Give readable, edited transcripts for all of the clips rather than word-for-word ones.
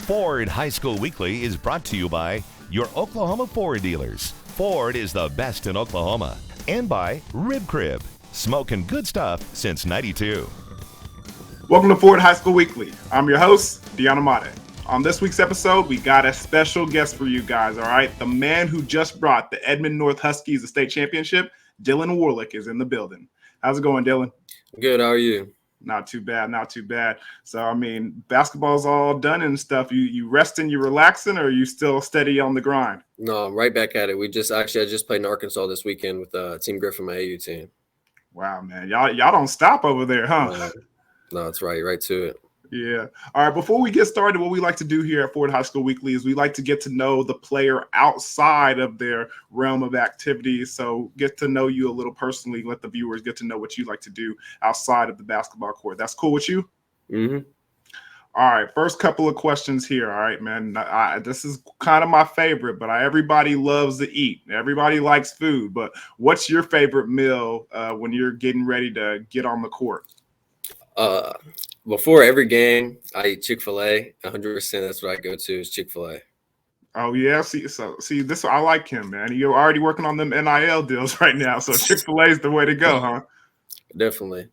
Ford High School Weekly is brought to you by your Oklahoma Ford dealers. Ford is the best in Oklahoma. And by Rib Crib, smoking good stuff since '92. Welcome to Ford High School Weekly. I'm your host, Deanna Mate. On this week's episode, we got a special guest for you guys, all right? The man who just brought the Edmond North Huskies the state championship, Dylan Warlick, is in the building. How's it going, Dylan? Good, how are you? Not too bad, not too bad. So, I mean, basketball's all done and stuff. You resting, you relaxing, or are you still steady on the grind? No, I'm right back at it. I just played in Arkansas this weekend with Team Griffin, my AU team. Wow, man. Y'all don't stop over there, huh? No, it's right to it. Yeah. All right. Before we get started, what we like to do here at Ford High School Weekly is we like to get to know the player outside of their realm of activities. So get to know you a little personally. Let the viewers get to know what you like to do outside of the basketball court. That's cool with you? Mm-hmm. All right. First couple of questions here. All right, man. This is kind of my favorite, but everybody loves to eat. Everybody likes food. But what's your favorite meal when you're getting ready to get on the court? Before every game, I eat Chick-Fil-A. 100%. That's what I go to is Chick-Fil-A. Oh yeah, see this. I like him, man. You're already working on them NIL deals right now, so Chick-Fil-A is the way to go, huh? Definitely.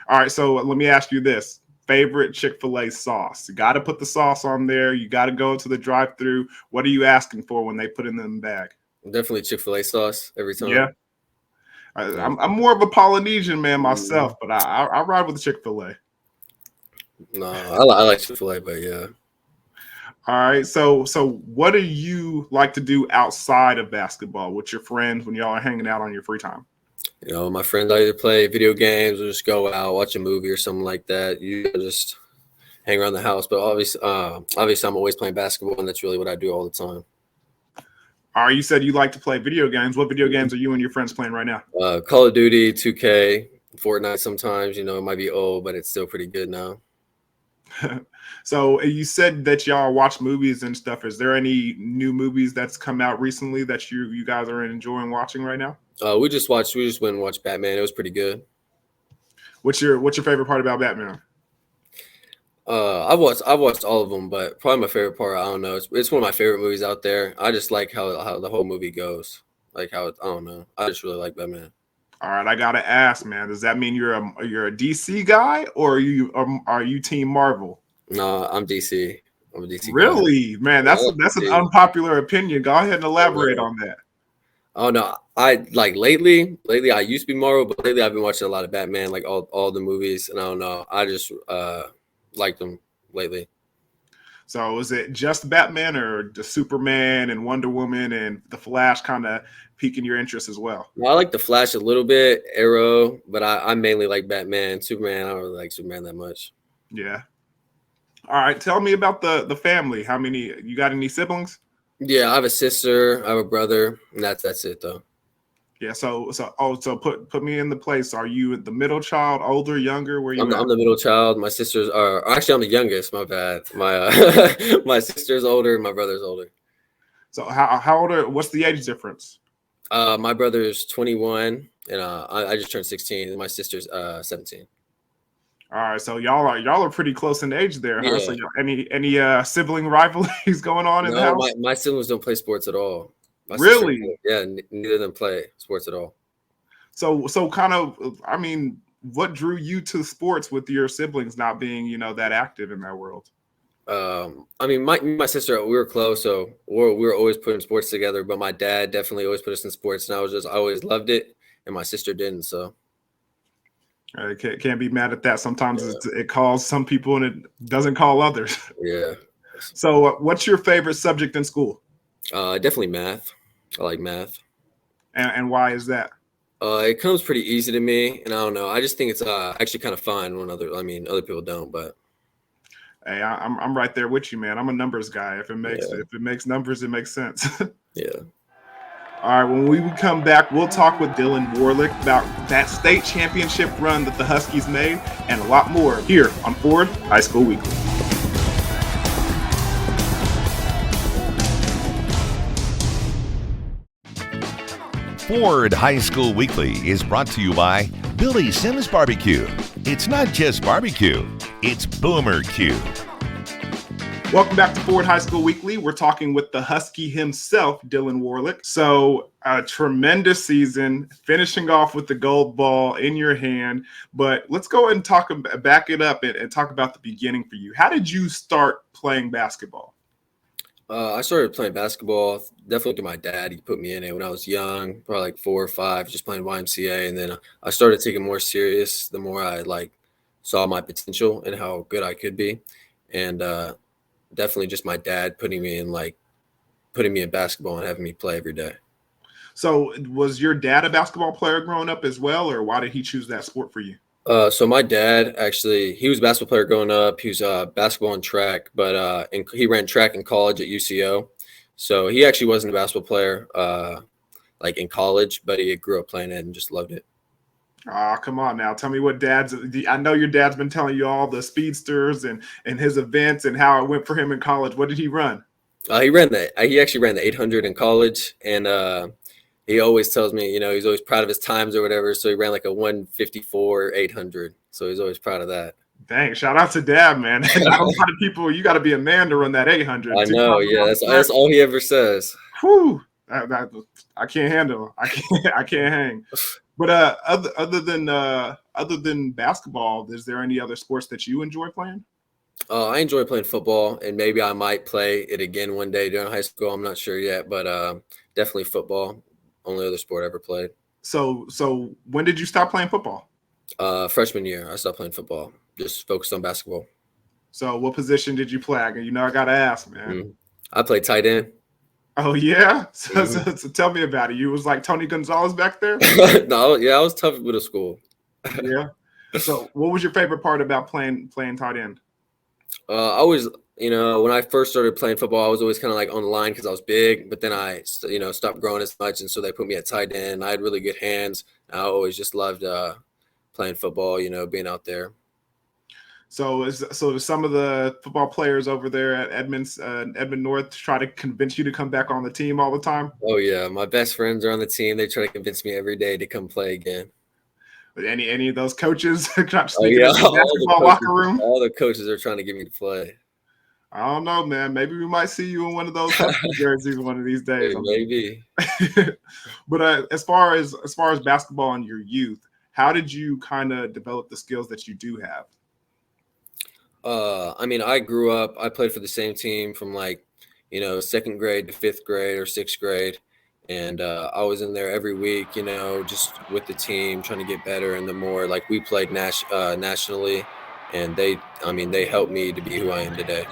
All right, so let me ask you this: favorite Chick-Fil-A sauce? You got to put the sauce on there. You got to go to the drive-through. What are you asking for when they put it in the bag? Definitely Chick-Fil-A sauce every time. Yeah. I'm more of a Polynesian man myself, but I ride with the Chick-Fil-A. No, I like Chick-fil-A, but yeah. All right, so what do you like to do outside of basketball with your friends when y'all are hanging out on your free time? You know, my friends either play video games or just go out, watch a movie or something like that. You just hang around the house. But obviously, I'm always playing basketball, and that's really what I do all the time. All right, you said you like to play video games. What video games are you and your friends playing right now? Call of Duty, 2K, Fortnite sometimes. You know, it might be old, but it's still pretty good now. So you said that y'all watch movies and stuff. Is there any new movies that's come out recently that you guys are enjoying watching right now? We just went and watched Batman. It was pretty good. What's your favorite part about Batman? I've watched all of them, but probably my favorite part, I don't know. It's one of my favorite movies out there. I just like how the whole movie goes. Like I don't know. I just really like Batman. All right, I gotta ask, man. Does that mean you're a DC guy, or are you Team Marvel? No, I'm DC. I'm a DC. Really, guy. Man? That's an unpopular opinion. Go ahead and elaborate on that. Oh no, I like lately. I used to be Marvel, but lately I've been watching a lot of Batman, like all the movies, and I don't know. I just like them lately. So is it just Batman, or the Superman and Wonder Woman and the Flash kind of piquing your interest as well? Well, I like the Flash a little bit, Arrow, but I mainly like Batman. Superman, I don't really like Superman that much. Yeah. All right, tell me about the family. How many? You got any siblings? Yeah, I have a sister, I have a brother, and that's it though. Yeah, so put me in the place. Are you the middle child, older, younger? Where you? I'm the middle child. My sisters are actually I'm the youngest. My bad. My my sister's older. My brother's older. So how old are? What's the age difference? My brother's 21, and I just turned 16, and my sister's 17. All right, so y'all are pretty close in age there, huh? Yeah. So any sibling rivalries going on in the house? My siblings don't play sports at all. Really? Neither of them play sports at all. So kind of, I mean, what drew you to sports with your siblings not being, that active in that world? I mean, my sister, we were close, so we were always putting sports together. But my dad definitely always put us in sports, and I always loved it, and my sister didn't. So can't be mad at that. Sometimes it calls some people and it doesn't call others. Yeah. So what's your favorite subject in school? Definitely math. I like math. And why is that? It comes pretty easy to me, and I don't know. I just think it's actually kind of fun when other people don't. But hey, I'm right there with you, man. I'm a numbers guy. If it makes numbers, it makes sense. Yeah. All right, when we come back, we'll talk with Dylan Warlick about that state championship run that the Huskies made and a lot more here on Ford High School Weekly. Ford High School Weekly is brought to you by Billy Sims Barbecue. It's not just barbecue, it's Boomer Q. Welcome back to Ford High School Weekly. We're talking with the Husky himself, Dylan Warlick. So a tremendous season, finishing off with the gold ball in your hand. But let's go ahead and back it up and talk about the beginning for you. How did you start playing basketball? I started playing basketball definitely to my dad. He put me in it when I was young, probably like 4 or 5, just playing YMCA. And then I started taking more serious the more I saw my potential and how good I could be. And definitely just my dad putting me in basketball and having me play every day. So was your dad a basketball player growing up as well, or why did he choose that sport for you? So my dad actually, he was a basketball player growing up. He was basketball and track, but he ran track in college at UCO. So he actually wasn't a basketball player in college, but he grew up playing it and just loved it. Come on now. Tell me what I know your dad's been telling you all the speedsters and his events and how it went for him in college. What did he run? He actually ran the 800 in college, and he always tells me, he's always proud of his times or whatever. So he ran like a 154 800. So he's always proud of that. Dang, shout out to Dad, man. Not a lot of people, you got to be a man to run that 800. I know, yeah. That's all he ever says. Whew. I can't handle. I can't hang. But other than basketball, is there any other sports that you enjoy playing? I enjoy playing football, and maybe I might play it again one day during high school. I'm not sure yet, but definitely football. Only other sport I ever played. So when did you stop playing football? Freshman year, I stopped playing football. Just focused on basketball. So what position did you play? I got to ask, man. I played tight end. Oh, yeah? So tell me about it. You was like Tony Gonzalez back there? No, yeah, I was tough at middle school. Yeah. So what was your favorite part about playing tight end? I always, when I first started playing football, I was always kind of like on the line because I was big, but then I, stopped growing as much. And so they put me at tight end. I had really good hands. I always just loved playing football, being out there. So some of the football players over there at Edmond North try to convince you to come back on the team all the time? Oh, yeah. My best friends are on the team. They try to convince me every day to come play again. But any of those coaches trying to sneak into the basketball locker room? All the coaches are trying to get me to play. I don't know, man. Maybe we might see you in one of those jerseys one of these days. Maybe. But as far as basketball in your youth, how did you kind of develop the skills that you do have? I grew up, I played for the same team from 2nd grade to 5th grade or 6th grade. And I was in there every week, just with the team trying to get better. And the more we played nationally, and they helped me to be who I am today.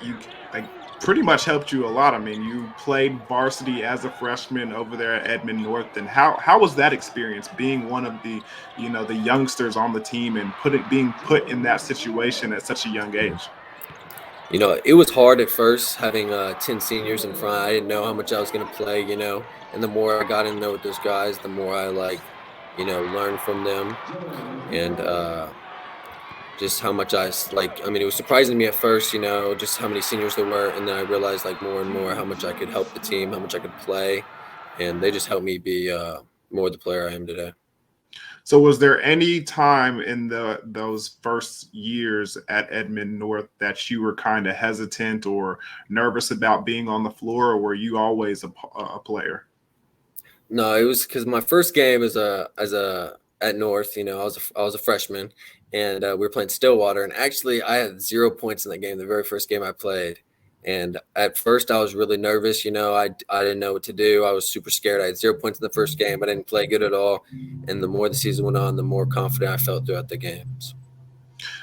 You pretty much helped you a lot. You played varsity as a freshman over there at Edmond North. And how was that experience being one of the, the youngsters on the team and being put in that situation at such a young age? It was hard at first having 10 seniors in front. I didn't know how much I was going to play, and the more I got in there with those guys, the more I learned from them. And just how much it was surprising to me at first, just how many seniors there were. And then I realized more and more how much I could help the team, how much I could play. And they just helped me be more the player I am today. So was there any time in those first years at Edmond North that you were kind of hesitant or nervous about being on the floor, or were you always a player? No, it was because my first game at North, I was a freshman, and we were playing Stillwater, and actually I had 0 points in that game, the very first game I played. And at first I was really nervous. I didn't know what to do. I was super scared. I had 0 points in the first game. I didn't play good at all. And the more the season went on, the more confident I felt throughout the games.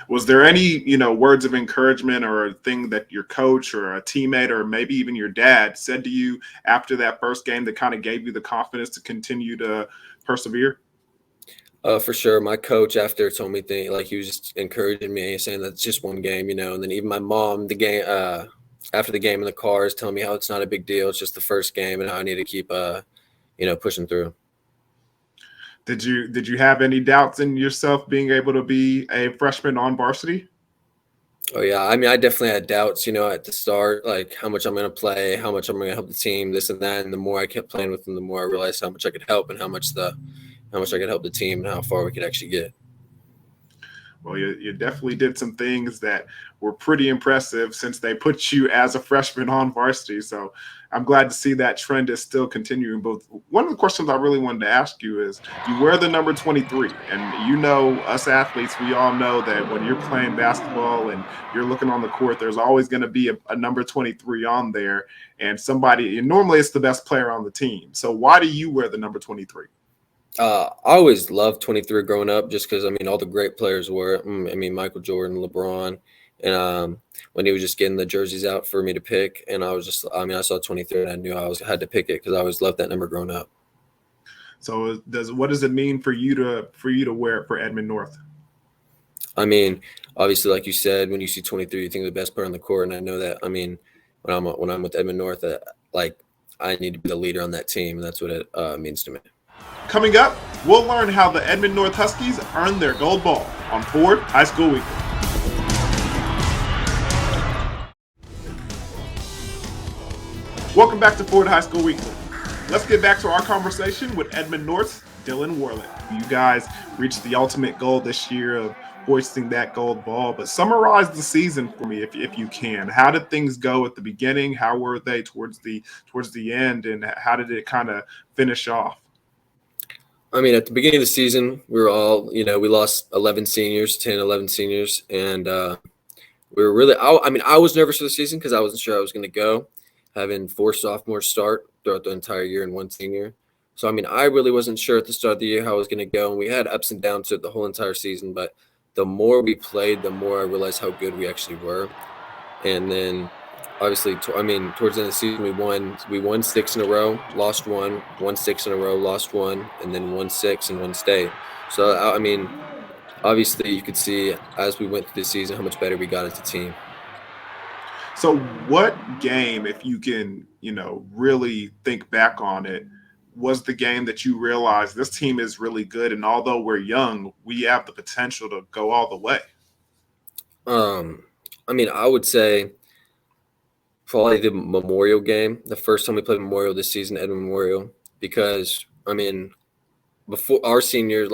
Was there any, words of encouragement or a thing that your coach or a teammate or maybe even your dad said to you after that first game that kind of gave you the confidence to continue to persevere? For sure. My coach after told me he was just encouraging me, saying that's just one game, and then even my mom, after the game in the car is telling me how it's not a big deal. It's just the first game and how I need to keep, pushing through. Did you have any doubts in yourself being able to be a freshman on varsity? Oh, yeah. I definitely had doubts, at the start, how much I'm going to play, how much I'm going to help the team, this and that. And the more I kept playing with them, the more I realized how much I could help and how much I could help the team and how far we could actually get. Well, you definitely did some things that were pretty impressive since they put you as a freshman on varsity. So I'm glad to see that trend is still continuing. But one of the questions I really wanted to ask you is you wear the number 23. And you know, us athletes, we all know that when you're playing basketball and you're looking on the court, there's always going to be a number 23 on there. And somebody, and normally it's the best player on the team. So why do you wear the number 23? I always loved 23 growing up just because, I mean, all the great players wore it. I mean, Michael Jordan, LeBron. And when he was just getting the jerseys out for me to pick, and I was just, I mean, I saw 23 and I knew had to pick it because I always loved that number growing up. So what does it mean for you to wear it for Edmond North? I mean, obviously, like you said, when you see 23, you think of the best player on the court, and I know that. I mean, when I'm with Edmond North, like I need to be the leader on that team, and that's what it means to me. Coming up, we'll learn how the Edmond North Huskies earned their gold ball on Ford High School Weekly. Welcome back to Ford High School Weekly. Let's get back to our conversation with Edmond North's Dylan Warlick. You guys reached the ultimate goal this year of hoisting that gold ball, but summarize the season for me if you can. How did things go at the beginning? How were they towards the end, and how did it kind of finish off? I mean, at the beginning of the season, we were all, we lost 11 seniors, and we were really, I was nervous for the season because I wasn't sure I was going to go, having 4 sophomores start throughout the entire year and 1 senior. So, I mean, I really wasn't sure at the start of the year how I was going to go, and we had ups and downs throughout the whole entire season, but the more we played, the more I realized how good we actually were. And then, obviously, towards the end of the season, we won 6 in a row, lost 1, won 6 in a row, lost 1, and then won 6 in one state. So, I mean, obviously, you could see as we went through the season how much better we got as a team. So what game, if you can, really think back on it, was the game that you realized this team is really good, and although we're young, we have the potential to go all the way? I mean, I would say probably the Memorial game, the first time we played Memorial this season, Edmond Memorial, because, I mean, before our senior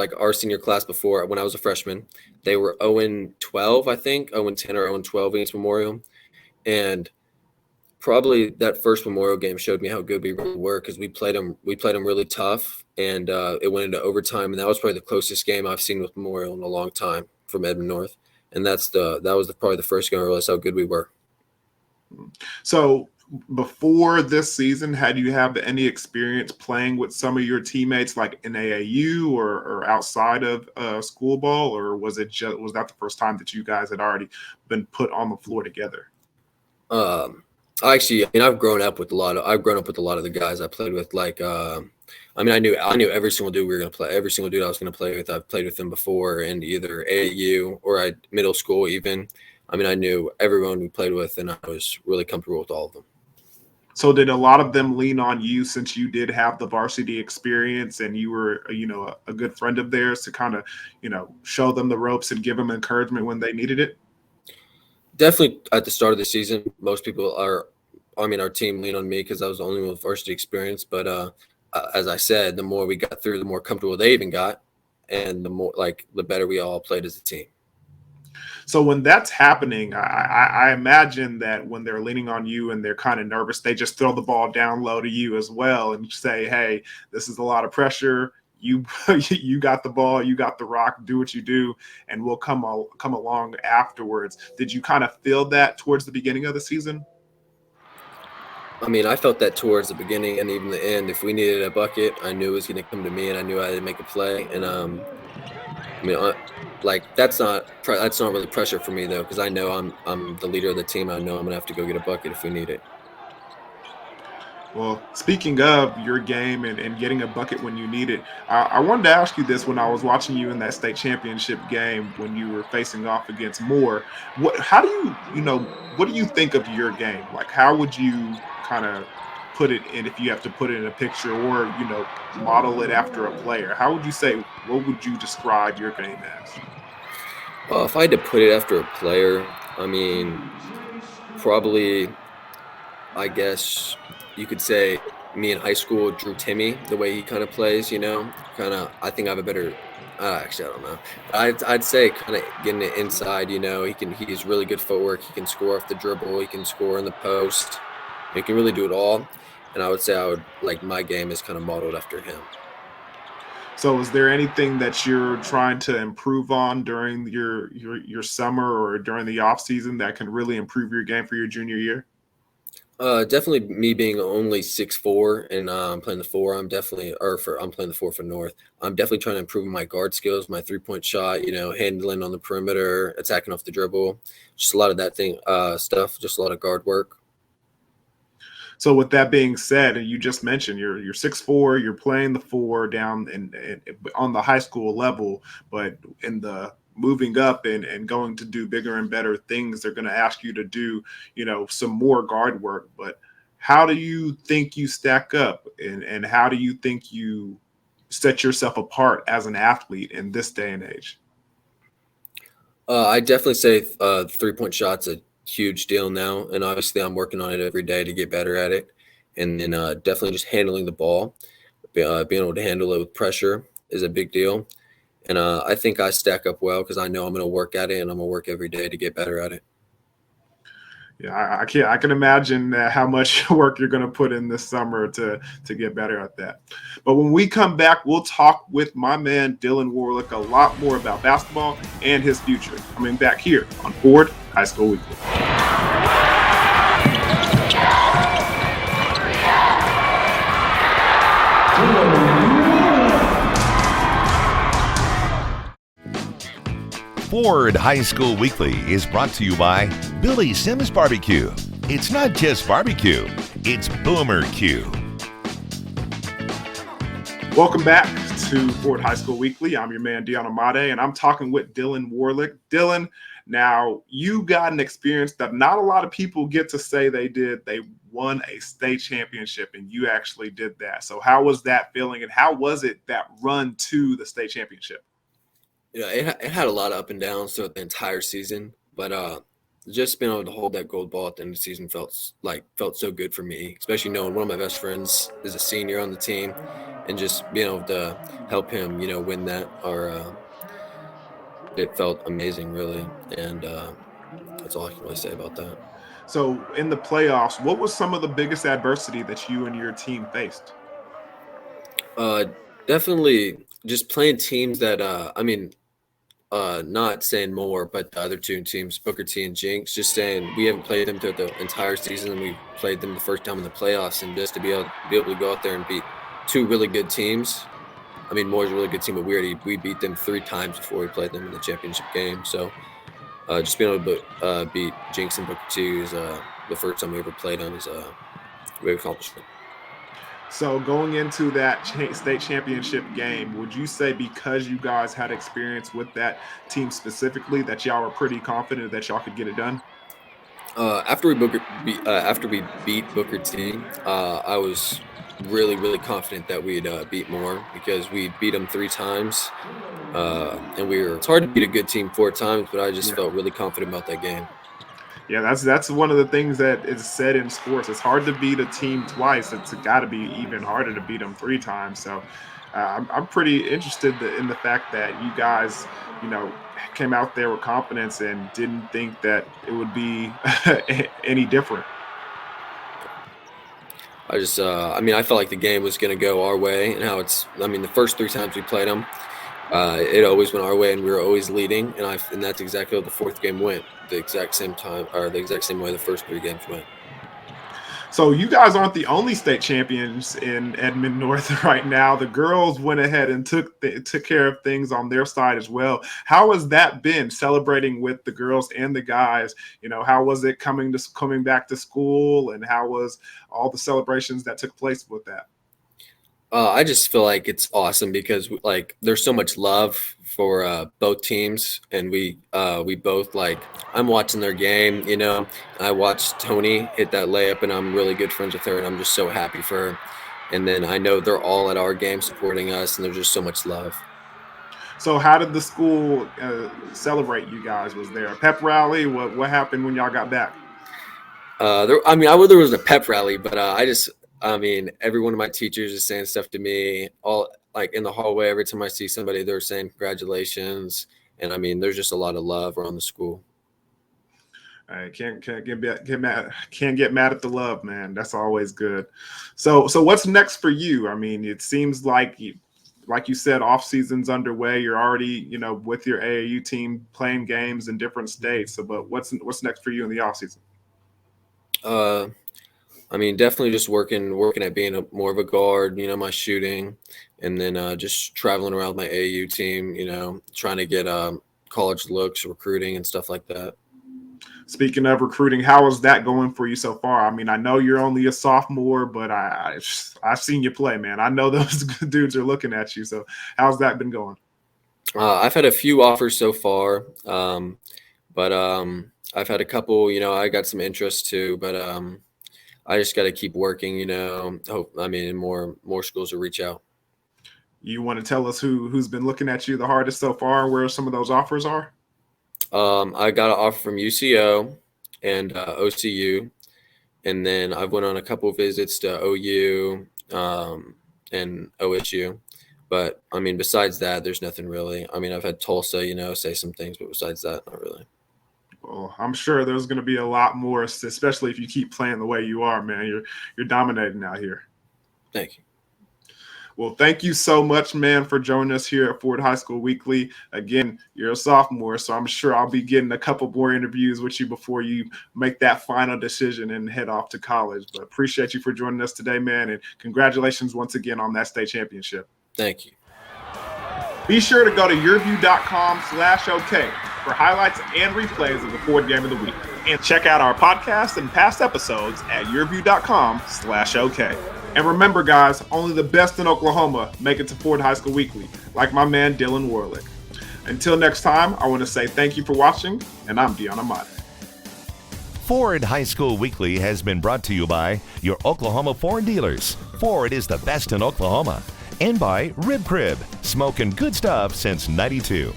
class before, when I was a freshman, they were 0-12, I think, 0-10 or 0-12 against Memorial. And probably that first Memorial game showed me how good we really were because we played them really tough, and it went into overtime, and that was probably the closest game I've seen with Memorial in a long time from Edmond North. And that was probably the first game I realized how good we were. So before this season, had you have any experience playing with some of your teammates like in AAU or outside of school ball, or was that the first time that you guys had already been put on the floor together? I've grown up with a lot of the guys I played with. Like, I knew every single dude we were gonna play. Every single dude I was gonna play with, I've played with them before in either AAU or middle school even. I mean, I knew everyone we played with, and I was really comfortable with all of them. So did a lot of them lean on you since you did have the varsity experience and you were, a good friend of theirs to kind of, show them the ropes and give them encouragement when they needed it? Definitely at the start of the season, most people our team leaned on me because I was the only one with varsity experience. But as I said, the more we got through, the more comfortable they even got, and the better we all played as a team. So when that's happening, I imagine that when they're leaning on you and they're kind of nervous, they just throw the ball down low to you as well and say, hey, this is a lot of pressure. You got the ball, you got the rock, do what you do, and we'll come along afterwards. Did you kind of feel that towards the beginning of the season? I mean, I felt that towards the beginning and even the end. If we needed a bucket, I knew it was going to come to me, and I knew I had to make a play. And that's not really pressure for me though, because I know I'm the leader of the team. I know I'm gonna have to go get a bucket if we need it. Well, speaking of your game and getting a bucket when you need it, I wanted to ask you this when I was watching you in that state championship game when you were facing off against Moore. What do you think of your game? Like, how would you kind of put it in if you have to put it in a picture or, model it after a player? What would you describe your game as? Well, if I had to put it after a player, I mean, probably, I guess you could say me in high school, Drew Timmy, the way he kind of plays, I think I have a better Actually, I don't know. I'd say kind of getting it inside. He's really good footwork. He can score off the dribble. He can score in the post. He can really do it all. And I would say my game is kind of modeled after him. So is there anything that you're trying to improve on during your summer or during the off season that can really improve your game for your junior year? Definitely me being only 6'4" and playing the four. I'm playing the four for North. I'm definitely trying to improve my guard skills, my 3-point shot. Handling on the perimeter, attacking off the dribble, just a lot of that stuff. Just a lot of guard work. So with that being said, and you just mentioned you're 6'4", you're playing the four down on the high school level, but in the moving up and going to do bigger and better things, they're going to ask you to do, some more guard work. But how do you think you stack up, and how do you think you set yourself apart as an athlete in this day and age? I definitely say 3-point shot's a huge deal now, and obviously I'm working on it every day to get better at it. And then definitely just handling the ball, being able to handle it with pressure is a big deal. And I think I stack up well because I know I'm going to work at it, and I'm going to work every day to get better at it. Yeah, I can imagine how much work you're going to put in this summer to get better at that. But when we come back, we'll talk with my man Dylan Warlick a lot more about basketball and his future. Coming back here on Ford High School Weekly. Ford High School Weekly is brought to you by Billy Sims Barbecue. It's not just barbecue, it's Boomer Q. Welcome back to Ford High School Weekly. I'm your man, Deon Amade, and I'm talking with Dylan Warlick. Dylan, now you got an experience that not a lot of people get to say they did. They won a state championship, and you actually did that. So how was that feeling, and how was it that run to the state championship? It had a lot of up and downs throughout the entire season, but just being able to hold that gold ball at the end of the season felt so good for me, especially knowing one of my best friends is a senior on the team, and just being able to help him, win that. It felt amazing, really, and that's all I can really say about that. So in the playoffs, what was some of the biggest adversity that you and your team faced? Definitely just playing teams that not saying more, but the other two teams, Booker T and Jinx, just saying we haven't played them throughout the entire season, and we played them the first time in the playoffs, and just to be able to go out there and beat two really good teams. I mean, Moore's a really good team, but we beat them 3 times before we played them in the championship game. So just being able to beat Jinx and Booker T is the first time we ever played them is a great accomplishment. So going into that state championship game, would you say because you guys had experience with that team specifically that y'all were pretty confident that y'all could get it done? After we beat Booker T, I was really, really confident that we'd beat Moore because we beat them 3 times. And it's hard to beat a good team 4 times, but I just felt really confident about that game. Yeah, that's one of the things that is said in sports. It's hard to beat a team twice. It's got to be even harder to beat them 3 times. So I'm pretty interested in the fact that you guys, came out there with confidence and didn't think that it would be any different. I felt like the game was going to go our way, and the first 3 times we played them, it always went our way, and we were always leading, and that's exactly how the 4th game went. The exact same time, or the exact same way the first 3 games went. So you guys aren't the only state champions in Edmond North right now. The girls went ahead and took care of things on their side as well. How has that been, celebrating with the girls and the guys? How was it coming back to school, and how was all the celebrations that took place with that? I just feel like it's awesome because there's so much love for both teams, and we both I'm watching their game. I watched Tony hit that layup, and I'm really good friends with her, and I'm just so happy for her. And then I know they're all at our game supporting us, and there's just so much love. So how did the school celebrate you guys? Was there a pep rally? What happened when y'all got back? There was a pep rally, but every one of my teachers is saying stuff to me. like in the hallway, every time I see somebody, they're saying congratulations. And I mean, there's just a lot of love around the school. I can't get mad at the love, man. That's always good. So what's next for you? I mean, it seems like you said, off season's underway. You're already, with your AAU team playing games in different states. So, but what's next for you in the off season? I mean, definitely just working at being more of a guard, my shooting, and then just traveling around with my AAU team, trying to get college looks, recruiting, and stuff like that. Speaking of recruiting, how is that going for you so far? I mean, I know you're only a sophomore, but I've seen you play, man. I know those dudes are looking at you. So how's that been going? I've had a few offers so far, but I've had a couple, I got some interest too, but I just got to keep working, more schools will reach out. You want to tell us who's been looking at you the hardest so far, where some of those offers are? I got an offer from UCO and OCU, and then I've went on a couple of visits to OU and OSU. But, I mean, besides that, there's nothing really. I mean, I've had Tulsa, say some things, but besides that, not really. Well, I'm sure there's going to be a lot more, especially if you keep playing the way you are, man. You're dominating out here. Thank you. Well, thank you so much, man, for joining us here at Ford High School Weekly. Again, you're a sophomore, so I'm sure I'll be getting a couple more interviews with you before you make that final decision and head off to college. But appreciate you for joining us today, man, and congratulations once again on that state championship. Thank you. Be sure to go to YurView.com/OK for highlights and replays of the Ford Game of the Week. And check out our podcast and past episodes at YurView.com/OK. And remember, guys, only the best in Oklahoma make it to Ford High School Weekly, like my man Dylan Warlick. Until next time, I want to say thank you for watching, and I'm Deanna Amati. Ford High School Weekly has been brought to you by your Oklahoma Ford dealers. Ford is the best in Oklahoma. And by Rib Crib, smoking good stuff since '92.